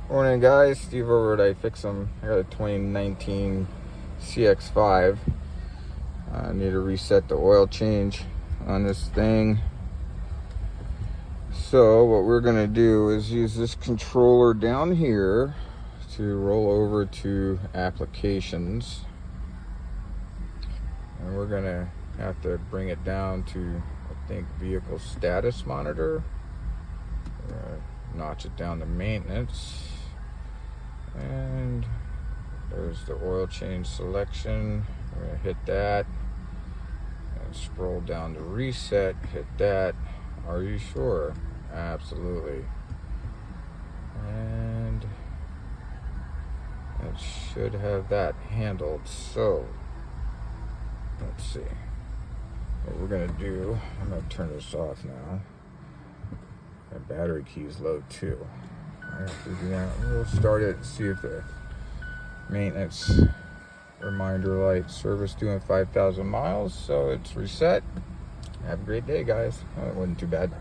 Morning guys, Steve over at iFix'em. I got a 2019 CX5. I need to reset the oil change on this thing. So what we're gonna do is use this controller down here to roll over to applications. And we're gonna have to bring it down to, I think, vehicle status monitor. We're gonna notch it down to maintenance. And there's the oil change selection. We're gonna hit that and scroll down to reset. Hit that. Are you sure? Absolutely. And it should have that handled. So let's see what we're gonna do. I'm gonna turn this off now. My battery key is low too. I have to do that. We'll start it and see if the maintenance reminder light service doing 5,000 miles. So it's reset. Have a great day, guys. Oh, it wasn't too bad.